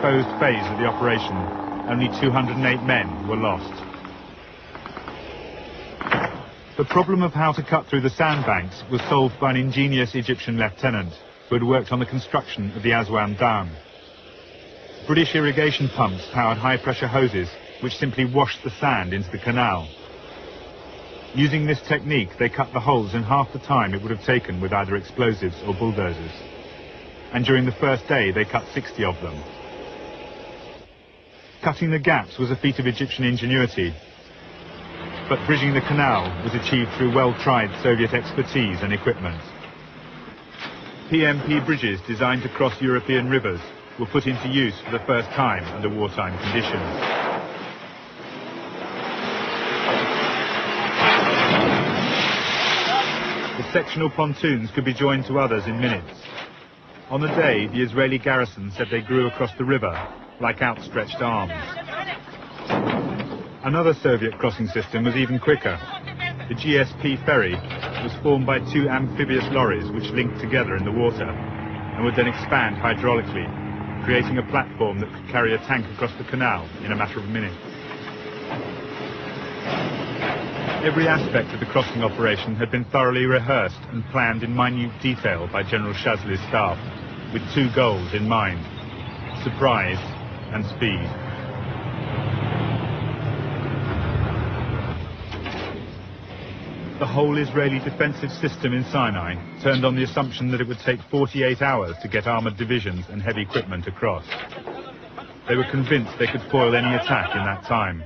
exposed phase of the operation, only 208 men were lost. The problem of how to cut through the sandbanks was solved by an ingenious Egyptian lieutenant who had worked on the construction of the Aswan Dam. British irrigation pumps powered high-pressure hoses which simply washed the sand into the canal. Using this technique, they cut the holes in half the time it would have taken with either explosives or bulldozers. And during the first day, they cut 60 of them. Cutting the gaps was a feat of Egyptian ingenuity, but bridging the canal was achieved through well-tried Soviet expertise and equipment. PMP bridges designed to cross European rivers were put into use for the first time under wartime conditions. The sectional pontoons could be joined to others in minutes. On the day, the Israeli garrison said they grew across the river like outstretched arms. Another Soviet crossing system was even quicker. The GSP ferry was formed by two amphibious lorries which linked together in the water and would then expand hydraulically, creating a platform that could carry a tank across the canal in a matter of minutes. Every aspect of the crossing operation had been thoroughly rehearsed and planned in minute detail by General Shazli's staff, with two goals in mind: surprise and speed. The whole Israeli defensive system in Sinai turned on the assumption that it would take 48 hours to get armoured divisions and heavy equipment across. They were convinced they could foil any attack in that time.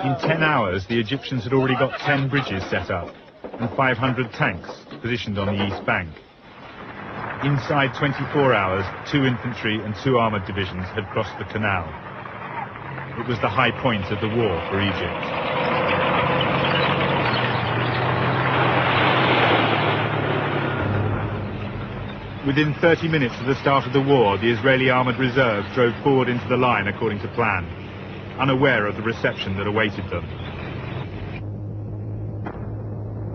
In 10 hours, the Egyptians had already got 10 bridges set up and 500 tanks positioned on the east bank. Inside 24 hours, 2 infantry and 2 armoured divisions had crossed the canal. It was the high point of the war for Egypt. Within 30 minutes of the start of the war, the Israeli armoured reserve drove forward into the line according to plan, unaware of the reception that awaited them.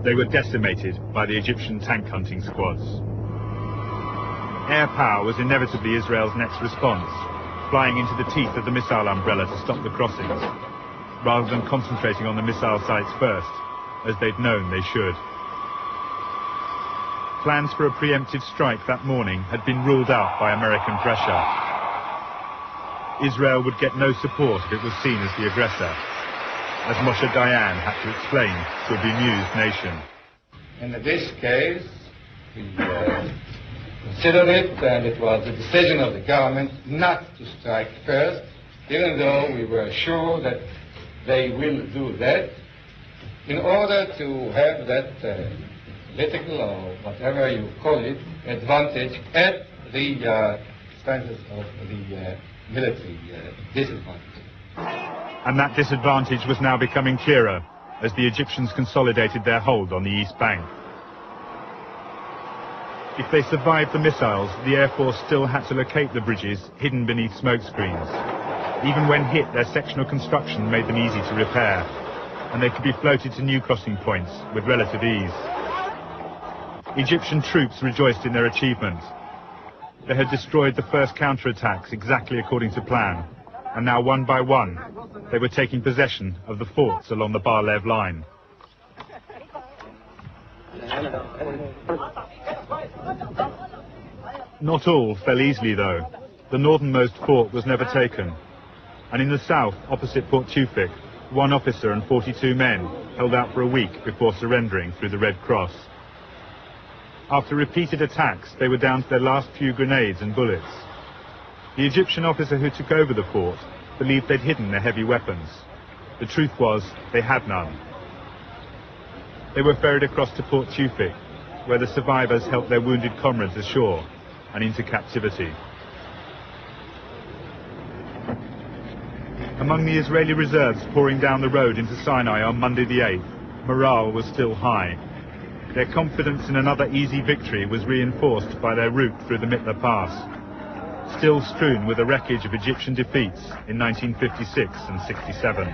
They were decimated by the Egyptian tank hunting squads. Air power was inevitably Israel's next response, flying into the teeth of the missile umbrella to stop the crossings, rather than concentrating on the missile sites first, as they'd known they should. Plans for a preemptive strike that morning had been ruled out by American pressure. Israel would get no support if it was seen as the aggressor, as Moshe Dayan had to explain to a bemused nation. In this case, we considered it, and it was the decision of the government not to strike first, even though we were sure that they will do that, in order to have that political or whatever you call it advantage at the expense of the military disadvantage. And that disadvantage was now becoming clearer as the Egyptians consolidated their hold on the east bank. If they survived the missiles, the Air Force still had to locate the bridges hidden beneath smoke screens. Even when hit, their sectional construction made them easy to repair, and they could be floated to new crossing points with relative ease. Egyptian troops rejoiced in their achievement. They had destroyed the first counterattacks exactly according to plan, and now one by one, they were taking possession of the forts along the Bar-Lev line. Not all fell easily, though. The northernmost fort was never taken, and in the south, opposite Port Tewfik, 1 officer and 42 men held out for a week before surrendering through the Red Cross. After repeated attacks, they were down to their last few grenades and bullets. The Egyptian officer who took over the fort believed they'd hidden their heavy weapons. The truth was, they had none. They were ferried across to Port Tewfik, where the survivors helped their wounded comrades ashore and into captivity. Among the Israeli reserves pouring down the road into Sinai on Monday the 8th, morale was still high. Their confidence in another easy victory was reinforced by their route through the Mitla Pass, still strewn with the wreckage of Egyptian defeats in 1956 and 67.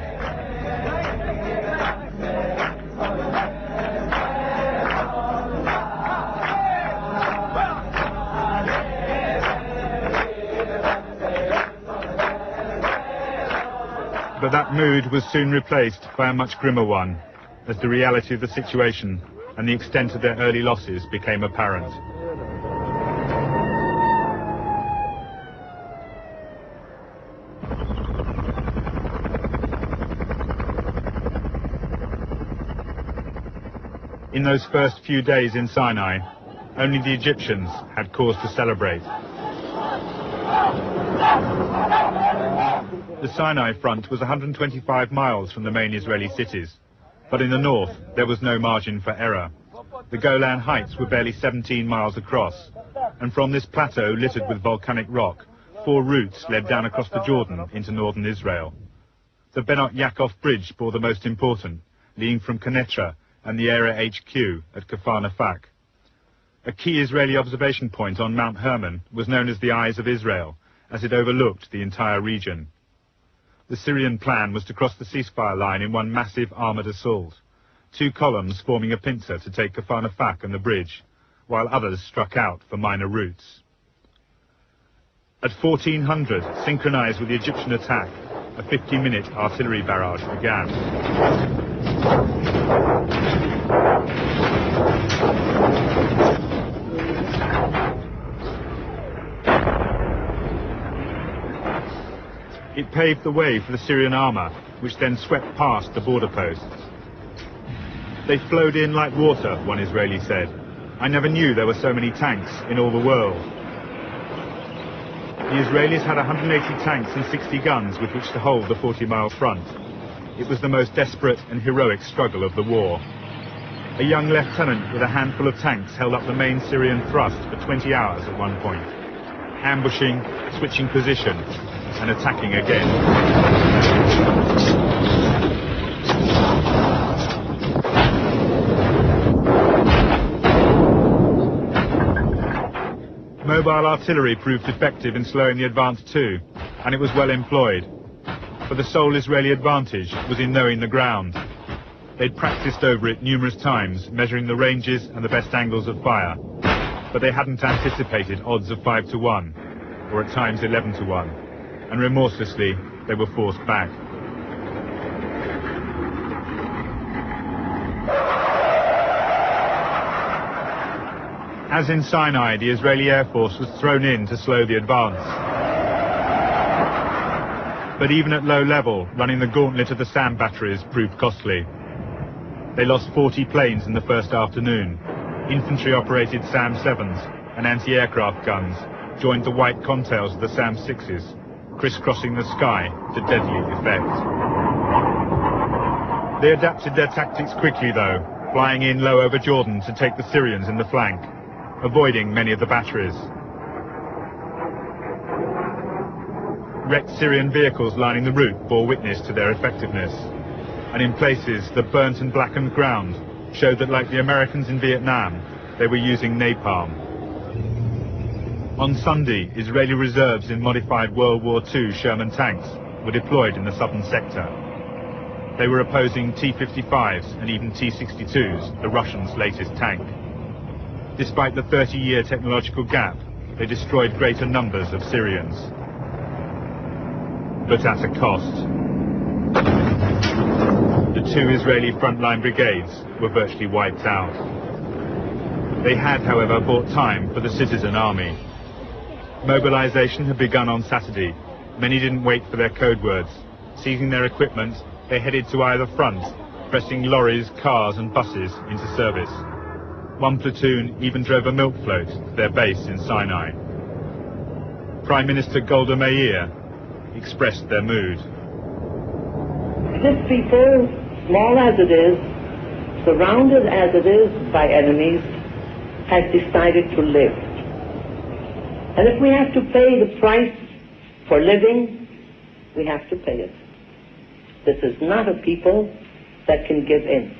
But that mood was soon replaced by a much grimmer one, as the reality of the situation and the extent of their early losses became apparent. In those first few days in Sinai, only the Egyptians had cause to celebrate. The Sinai front was 125 miles from the main Israeli cities, but in the north there was no margin for error. The Golan Heights were barely 17 miles across, and from this plateau littered with volcanic rock, 4 routes led down across the Jordan into northern Israel. The Benot Yaakov Bridge bore the most important, leading from Kenetra and the area HQ at Kfar Nafak. A key Israeli observation point on Mount Hermon was known as the Eyes of Israel, as it overlooked the entire region. The Syrian plan was to cross the ceasefire line in one massive armoured assault, 2 columns forming a pincer to take Kfar Nafak and the bridge, while others struck out for minor routes. At 1400, synchronized with the Egyptian attack, a 50-minute artillery barrage began. It paved the way for the Syrian armour, which then swept past the border posts. They flowed in like water, one Israeli said. I never knew there were so many tanks in all the world. The Israelis had 180 tanks and 60 guns with which to hold the 40-mile front. It was the most desperate and heroic struggle of the war. A young lieutenant with a handful of tanks held up the main Syrian thrust for 20 hours at one point, ambushing, switching position, and attacking again. Mobile artillery proved effective in slowing the advance too, and it was well employed. For the sole Israeli advantage was in knowing the ground. They'd practiced over it numerous times, measuring the ranges and the best angles of fire, but they hadn't anticipated odds of 5 to 1, or at times 11 to 1, and remorselessly they were forced back. As in Sinai, the Israeli Air Force was thrown in to slow the advance. But even at low level, running the gauntlet of the SAM batteries proved costly. They lost 40 planes in the first afternoon. Infantry-operated SAM-7s and anti-aircraft guns joined the white contails of the SAM-6s, crisscrossing the sky to deadly effect. They adapted their tactics quickly, though, flying in low over Jordan to take the Syrians in the flank, avoiding many of the batteries. Wrecked Syrian vehicles lining the route bore witness to their effectiveness, and in places the burnt and blackened ground showed that, like the Americans in Vietnam, they were using napalm. On Sunday, Israeli reserves in modified World War II Sherman tanks were deployed in the southern sector. They were opposing T-55s and even T-62s, the Russians' latest tank. Despite the 30-year technological gap, they destroyed greater numbers of Syrians. But at a cost. The 2 Israeli frontline brigades were virtually wiped out. They had, however, bought time for the citizen army. Mobilization had begun on Saturday. Many didn't wait for their code words. Seizing their equipment, they headed to either front, pressing lorries, cars and buses into service. One platoon even drove a milk float to their base in Sinai. Prime Minister Golda Meir expressed their mood. This people, small as it is, surrounded as it is by enemies, has decided to live. And if we have to pay the price for living, we have to pay it. This is not a people that can give in.